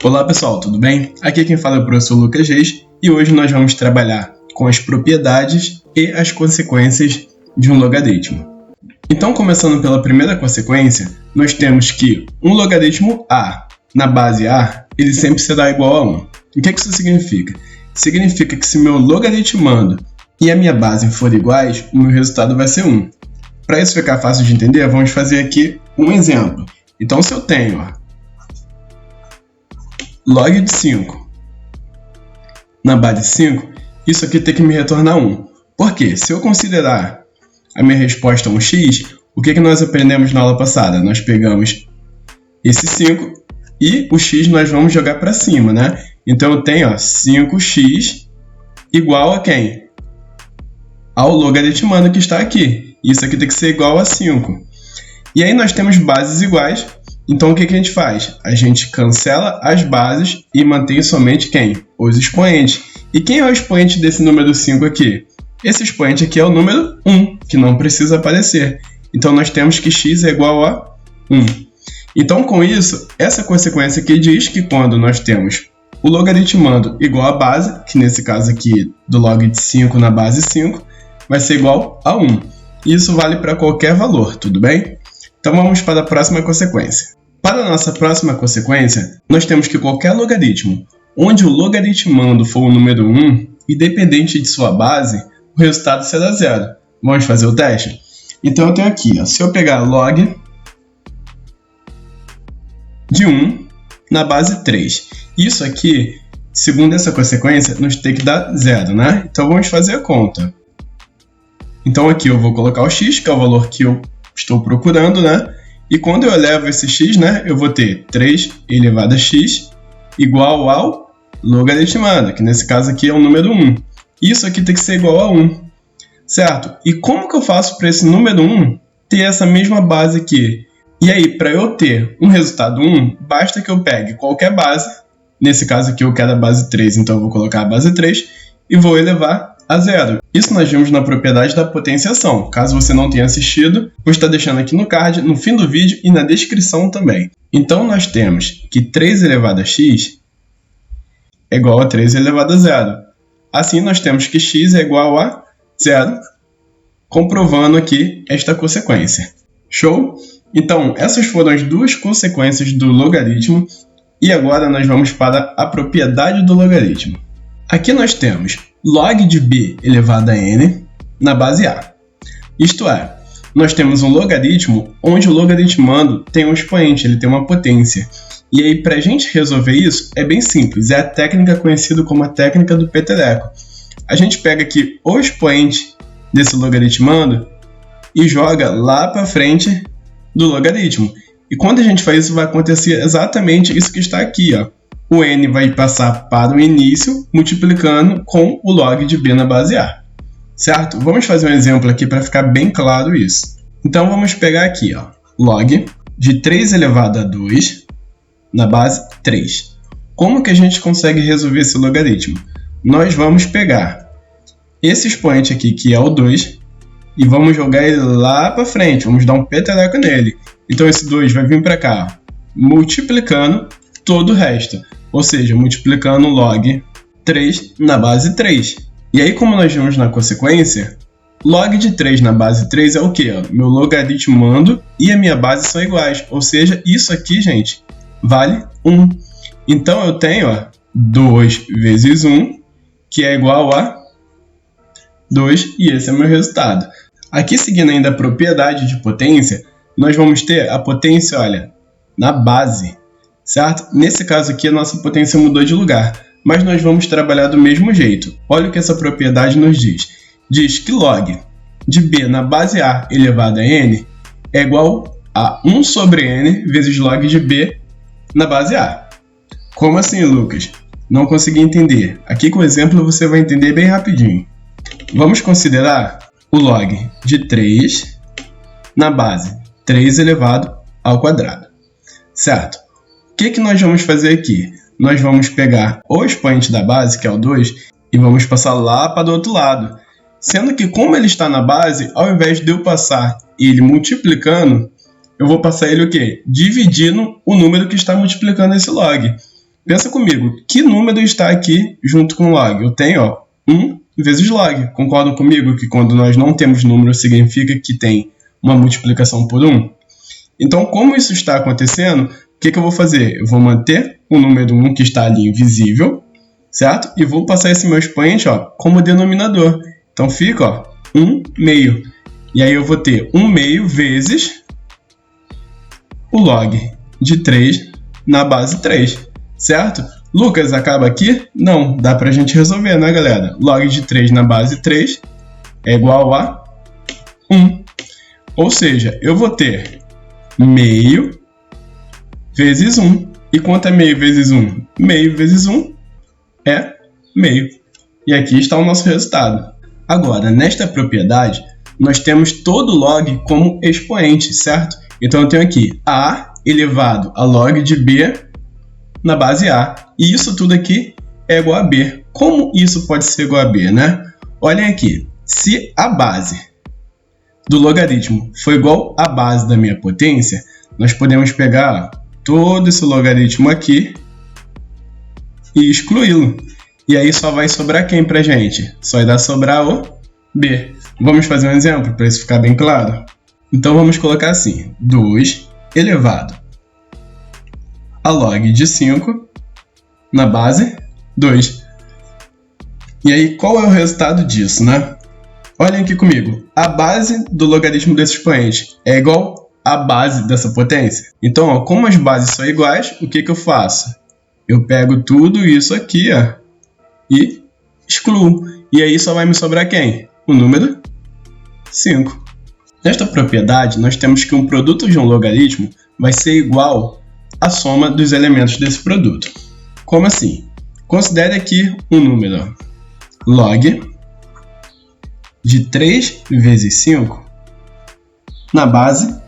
Olá pessoal, tudo bem? Aqui quem fala é o professor Lucas Reis e hoje nós vamos trabalhar com as propriedades e as consequências de um logaritmo. Então, começando pela primeira consequência, nós temos que um logaritmo A na base A, ele sempre será igual a 1. O que isso significa? Significa que se meu logaritmando e a minha base forem iguais, o meu resultado vai ser 1. Para isso ficar fácil de entender, vamos fazer aqui um exemplo. Então, se eu tenho log de 5 na base 5, isso aqui tem que me retornar 1. Por quê? Se eu considerar a minha resposta um x, o que nós aprendemos na aula passada? Nós pegamos esse 5 e o x nós vamos jogar para cima, né? Então eu tenho 5x igual a quem? Ao logaritmando que está aqui. Isso aqui tem que ser igual a 5. E aí nós temos bases iguais. Então, o que a gente faz? A gente cancela as bases e mantém somente quem? Os expoentes. E quem é o expoente desse número 5 aqui? Esse expoente aqui é o número 1, que não precisa aparecer. Então, nós temos que x é igual a 1. Então, com isso, essa consequência aqui diz que quando nós temos o logaritmando igual a base, que nesse caso aqui do log de 5 na base 5, vai ser igual a 1. Isso vale para qualquer valor, tudo bem? Então, vamos para a próxima consequência. Para a nossa próxima consequência, nós temos que qualquer logaritmo, onde o logaritmando for o número 1, independente de sua base, o resultado será 0. Vamos fazer o teste? Então eu tenho aqui, se eu pegar log de 1 na base 3, isso aqui, segundo essa consequência, nos tem que dar 0, né? Então vamos fazer a conta. Então aqui eu vou colocar o x, que é o valor que eu estou procurando, né? E quando eu elevo esse x, né, eu vou ter 3 elevado a x igual ao logaritmando, que nesse caso aqui é o número 1. Isso aqui tem que ser igual a 1, certo? E como que eu faço para esse número 1 ter essa mesma base aqui? E aí, para eu ter um resultado 1, basta que eu pegue qualquer base, nesse caso aqui eu quero a base 3, então eu vou colocar a base 3 e vou elevar a 0. Isso nós vimos na propriedade da potenciação. Caso você não tenha assistido, vou estar deixando aqui no card, no fim do vídeo e na descrição também. Então nós temos que 3 elevado a x é igual a 3 elevado a 0. Assim nós temos que x é igual a 0, comprovando aqui esta consequência. Show? Então essas foram as duas consequências do logaritmo e agora nós vamos para a propriedade do logaritmo. Aqui nós temos log de b elevado a n na base A. Isto é, nós temos um logaritmo onde o logaritmando tem um expoente, ele tem uma potência. E aí, para a gente resolver isso, é bem simples, é a técnica conhecida como a técnica do peteleco. A gente pega aqui o expoente desse logaritmando e joga lá para frente do logaritmo. E quando a gente faz isso, vai acontecer exatamente isso que está aqui, O n vai passar para o início, multiplicando com o log de b na base A. Certo? Vamos fazer um exemplo aqui para ficar bem claro isso. Então, vamos pegar aqui, log de 3 elevado a 2 na base 3. Como que a gente consegue resolver esse logaritmo? Nós vamos pegar esse expoente aqui, que é o 2, e vamos jogar ele lá para frente. Vamos dar um peteleco nele. Então, esse 2 vai vir para cá, multiplicando todo o resto. Ou seja, multiplicando log 3 na base 3. E aí, como nós vimos na consequência, log de 3 na base 3 é o quê? Meu logaritmando e a minha base são iguais. Ou seja, isso aqui, gente, vale 1. Então, eu tenho 2 vezes 1, que é igual a 2, e esse é o meu resultado. Aqui, seguindo ainda a propriedade de potência, nós vamos ter a potência, olha, na base. Certo? Nesse caso aqui, a nossa potência mudou de lugar, mas nós vamos trabalhar do mesmo jeito. Olha o que essa propriedade nos diz. Diz que log de b na base A elevado a n é igual a 1 sobre n vezes log de b na base A. Como assim, Lucas? Não consegui entender. Aqui com o exemplo você vai entender bem rapidinho. Vamos considerar o log de 3 na base 3 elevado ao quadrado. Certo? O que nós vamos fazer aqui? Nós vamos pegar o expoente da base, que é o 2, e vamos passar lá para o outro lado. Sendo que, como ele está na base, ao invés de eu passar ele multiplicando, eu vou passar ele o quê? Dividindo o número que está multiplicando esse log. Pensa comigo, que número está aqui junto com log? Eu tenho, ó, 1 vezes log. Concordam comigo que quando nós não temos número, significa que tem uma multiplicação por 1? Então, como isso está acontecendo, o que eu vou fazer? Eu vou manter o número 1 que está ali invisível, certo? E vou passar esse meu expoente, ó, como denominador. Então, fica, ó, 1 meio. E aí eu vou ter 1 meio vezes o log de 3 na base 3, certo? Lucas, acaba aqui? Não, dá pra gente resolver, né, galera? Log de 3 na base 3 é igual a 1. Ou seja, eu vou ter meio vezes 1. E quanto é meio vezes 1? Meio vezes 1 é meio. E aqui está o nosso resultado. Agora, nesta propriedade, nós temos todo log como expoente, certo? Então, eu tenho aqui A elevado a log de B na base A. E isso tudo aqui é igual a B. Como isso pode ser igual a B, né? Olhem aqui. Se a base do logaritmo for igual à base da minha potência, nós podemos pegar todo esse logaritmo aqui e excluí-lo. E aí só vai sobrar quem pra gente? Só irá sobrar o B. Vamos fazer um exemplo para isso ficar bem claro? Então vamos colocar assim, 2 elevado a log de 5 na base 2. E aí qual é o resultado disso, né? Olhem aqui comigo, a base do logaritmo desse expoente é igual à base dessa potência. Então, ó, como as bases são iguais, o que eu faço? Eu pego tudo isso aqui, ó, e excluo. E aí só vai me sobrar quem? O número 5. Nesta propriedade, nós temos que um produto de um logaritmo vai ser igual à soma dos elementos desse produto. Como assim? Considere aqui um número, ó, log de 3 vezes 5 na base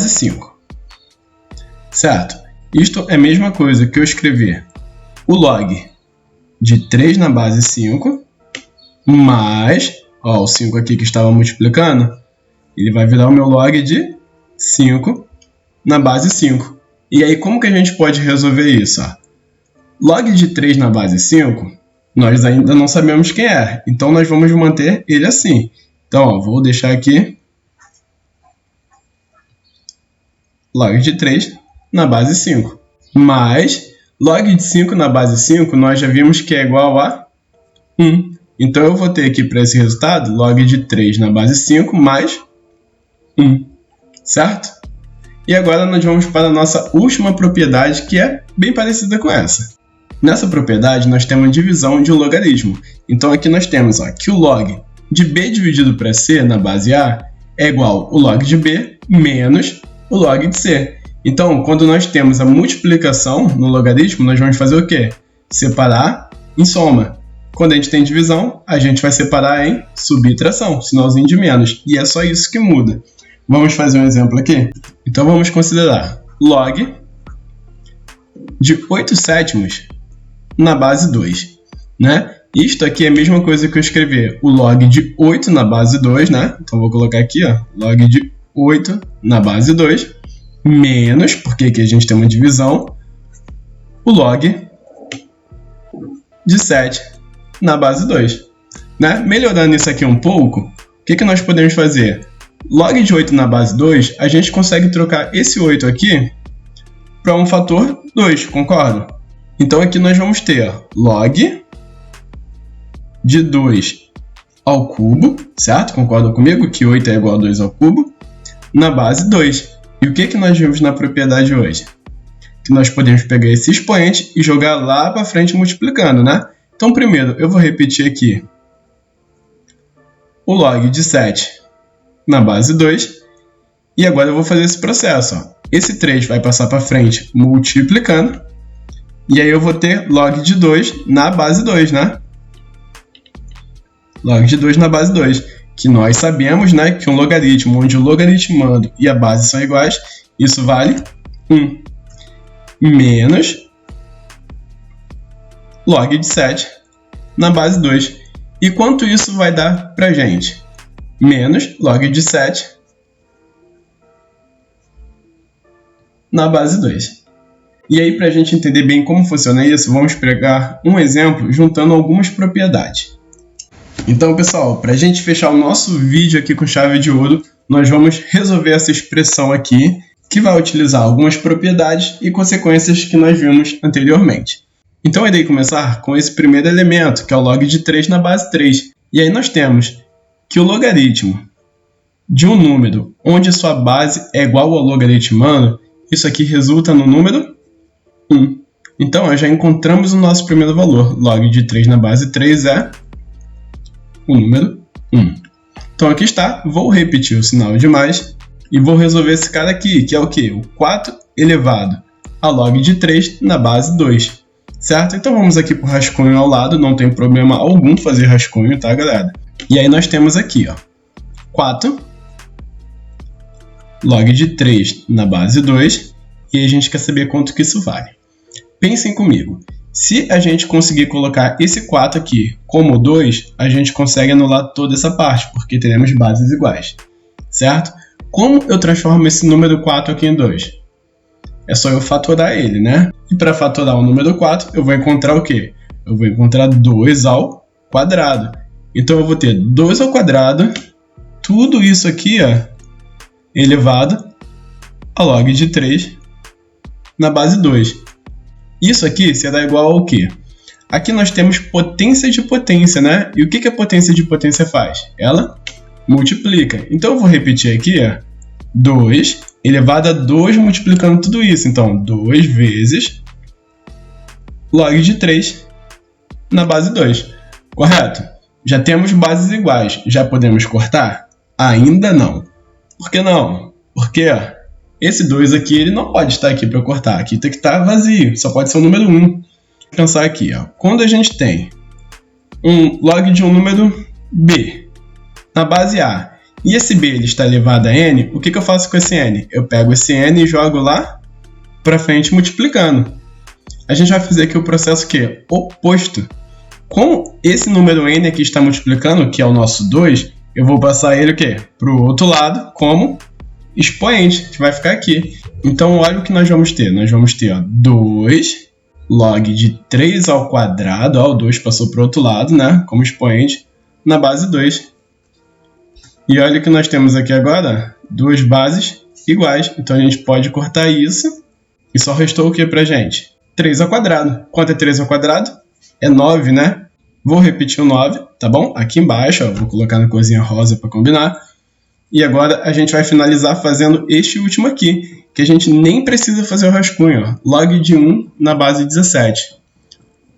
5. Certo? Isto é a mesma coisa que eu escrever o log de 3 na base 5 mais, ó, o 5 aqui que estava multiplicando, ele vai virar o meu log de 5 na base 5. E aí, como que a gente pode resolver isso? Ó? Log de 3 na base 5, nós ainda não sabemos quem é, então nós vamos manter ele assim. Então, ó, vou deixar aqui log de 3 na base 5. Mas log de 5 na base 5, nós já vimos que é igual a 1. Então, eu vou ter aqui para esse resultado log de 3 na base 5 mais 1. Certo? E agora nós vamos para a nossa última propriedade, que é bem parecida com essa. Nessa propriedade, nós temos a divisão de um logaritmo. Então, aqui nós temos, ó, que o log de b dividido para c na base a é igual ao log de b menos o log de c. Então, quando nós temos a multiplicação no logaritmo, nós vamos fazer o quê? Separar em soma. Quando a gente tem divisão, a gente vai separar em subtração, sinalzinho de menos. E é só isso que muda. Vamos fazer um exemplo aqui? Então, vamos considerar log de 8 sétimos na base 2, né? Isto aqui é a mesma coisa que eu escrever o log de 8 na base 2, né? Então, vou colocar aqui, ó, log de 8 na base 2, menos, porque aqui a gente tem uma divisão, o log de 7 na base 2, né? Melhorando isso aqui um pouco, o que nós podemos fazer? Log de 8 na base 2, a gente consegue trocar esse 8 aqui para um fator 2, concorda? Então, aqui nós vamos ter log de 2 ao cubo, certo? Concordam comigo que 8 é igual a 2 ao cubo, na base 2. E o que nós vimos na propriedade hoje? Que nós podemos pegar esse expoente e jogar lá para frente multiplicando, né? Então, primeiro, eu vou repetir aqui o log de 7 na base 2. E agora eu vou fazer esse processo. Ó. Esse 3 vai passar para frente multiplicando. E aí eu vou ter log de 2 na base 2, né? Log de 2 na base 2. Que nós sabemos, né, que um logaritmo onde o logaritmando e a base são iguais, isso vale 1. Menos log de 7 na base 2. E quanto isso vai dar pra gente? Menos log de 7 na base 2. E aí, para a gente entender bem como funciona isso, vamos pegar um exemplo juntando algumas propriedades. Então, pessoal, para a gente fechar o nosso vídeo aqui com chave de ouro, nós vamos resolver essa expressão aqui, que vai utilizar algumas propriedades e consequências que nós vimos anteriormente. Então, eu irei começar com esse primeiro elemento, que é o log de 3 na base 3. E aí nós temos que o logaritmo de um número onde sua base é igual ao logaritmando, isso aqui resulta no número 1. Então, nós já encontramos o nosso primeiro valor. Log de 3 na base 3 é o número 1. Então, aqui está. Vou repetir o sinal de mais e vou resolver esse cara aqui, que é o quê? O 4 elevado a log de 3 na base 2. Certo? Então, vamos aqui para o rascunho ao lado. Não tem problema algum fazer rascunho, tá, galera? E aí, nós temos aqui, ó, 4 log de 3 na base 2. E aí a gente quer saber quanto que isso vale. Pensem comigo. Se a gente conseguir colocar esse 4 aqui como 2, a gente consegue anular toda essa parte, porque teremos bases iguais. Certo? Como eu transformo esse número 4 aqui em 2? É só eu fatorar ele, né? E para fatorar o número 4, eu vou encontrar o quê? Eu vou encontrar 2 ao quadrado. Então eu vou ter 2 ao quadrado, tudo isso aqui, ó, elevado a log de 3 na base 2. Isso aqui será igual ao quê? Aqui nós temos potência de potência, né? E o que a potência de potência faz? Ela multiplica. Então eu vou repetir aqui, ó, 2 elevado a 2 multiplicando tudo isso. Então, 2 vezes log de 3 na base 2. Correto? Já temos bases iguais. Já podemos cortar? Ainda não. Por que não? Porque ó, esse 2 aqui ele não pode estar aqui para cortar. Aqui tem que estar vazio. Só pode ser o número 1. Vou pensar aqui. Ó. Quando a gente tem um log de um número B na base A, e esse B ele está elevado a n, o que eu faço com esse n? Eu pego esse n e jogo lá para frente multiplicando. A gente vai fazer aqui o processo que? Oposto. Como esse número n aqui está multiplicando, que é o nosso 2, eu vou passar ele o quê? Para o outro lado como expoente, que vai ficar aqui. Então, olha o que nós vamos ter. Nós vamos ter ó, 2 log de 3 ao quadrado, ó, o 2 passou para o outro lado, né, como expoente, na base 2. E olha o que nós temos aqui agora, duas bases iguais. Então, a gente pode cortar isso. E só restou o que pra gente? 3 ao quadrado. Quanto é 3 ao quadrado? É 9, né? Vou repetir o 9, tá bom? Aqui embaixo, ó, vou colocar na corzinha rosa para combinar. E agora a gente vai finalizar fazendo este último aqui, que a gente nem precisa fazer o rascunho. Ó. Log de 1 na base 17.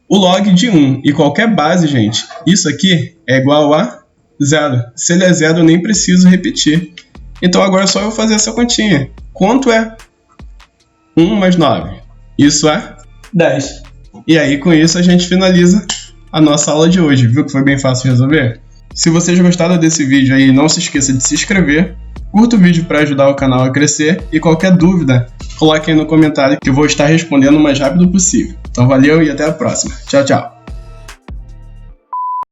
O log de 1 e qualquer base, gente, isso aqui é igual a 0. Se ele é 0, eu nem preciso repetir. Então agora é só eu fazer essa continha. Quanto é 1 mais 9? Isso é 10. E aí com isso a gente finaliza a nossa aula de hoje. Viu que foi bem fácil de resolver? Se vocês gostaram desse vídeo aí, não se esqueça de se inscrever. Curta o vídeo para ajudar o canal a crescer. E qualquer dúvida, coloque aí no comentário que eu vou estar respondendo o mais rápido possível. Então valeu e até a próxima. Tchau, tchau.